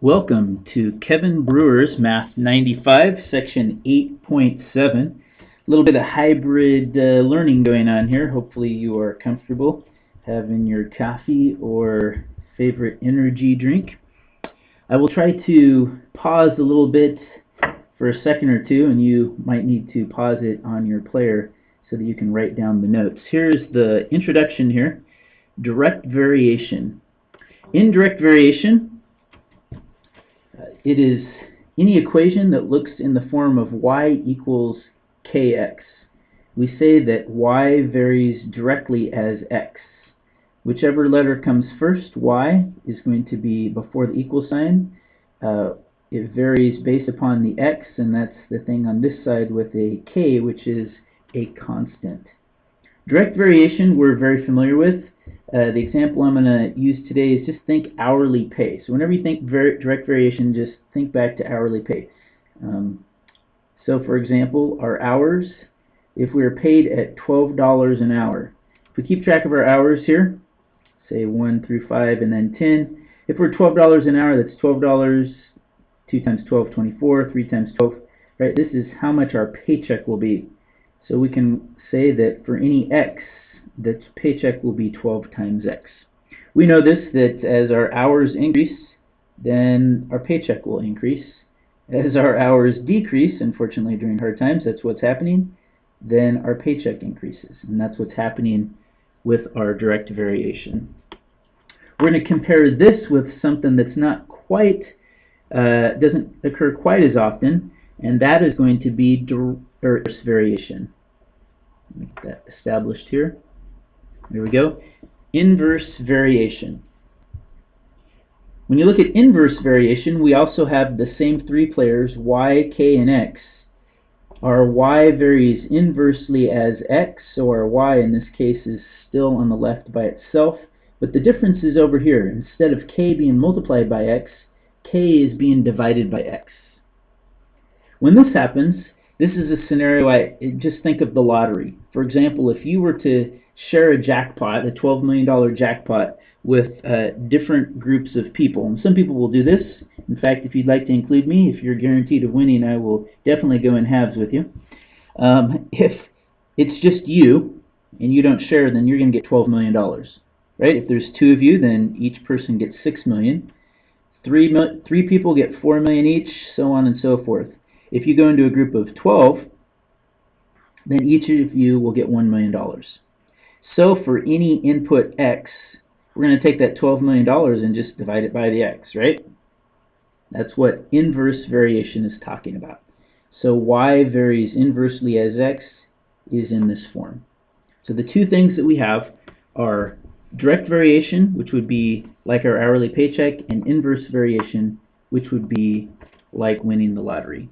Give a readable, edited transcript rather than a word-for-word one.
Welcome to Kevin Brewer's Math 95, Section 8.7. A little bit of hybrid learning going on here. Hopefully you are comfortable having your coffee or favorite energy drink. I will try to pause a little bit for a second or two, and you might need to pause it on your player so that you can write down the notes. Here's the introduction here. Direct variation. In direct variation, it is any equation that looks in the form of y equals kx. We say that y varies directly as x. Whichever letter comes first, y, is going to be before the equal sign. It varies based upon the x, and that's the thing on this side with a k, which is a constant. Direct variation we're very familiar with. The example I'm going to use today is just think hourly pay. So whenever you think direct variation, just think back to hourly pay. So for example, our hours, if we were paid at $12 an hour, if we keep track of our hours here, say 1 through 5 and then 10, if we're $12 an hour, that's $12, 2 times 12, 24, 3 times 12, right? This is how much our paycheck will be. So we can say that for any x, that paycheck will be 12 times x. We know this, that as our hours increase, then our paycheck will increase. As our hours decrease, unfortunately during hard times, that's what's happening, then our paycheck increases. And that's what's happening with our direct variation. We're going to compare this with something that's not quite, doesn't occur quite as often, and that is going to be inverse variation. Make that established here. There we go. Inverse variation. When you look at inverse variation, we also have the same three players, y, k, and x. Our y varies inversely as x, so our y in this case is still on the left by itself, but the difference is over here. Instead of k being multiplied by x, k is being divided by x. When this happens, this is a scenario, just think of the lottery. For example, if you were to share a jackpot, a $12 million jackpot, with different groups of people, and some people will do this. In fact, if you'd like to include me, if you're guaranteed of winning, I will definitely go in halves with you. If it's just you, and you don't share, then you're going to get $12 million. Right? If there's two of you, then each person gets $6 million. Three people get $4 million each, so on and so forth. If you go into a group of 12, then each of you will get $1 million. So for any input x, we're going to take that $12 million and just divide it by the x, right? That's what inverse variation is talking about. So y varies inversely as x is in this form. So the two things that we have are direct variation, which would be like our hourly paycheck, and inverse variation, which would be like winning the lottery.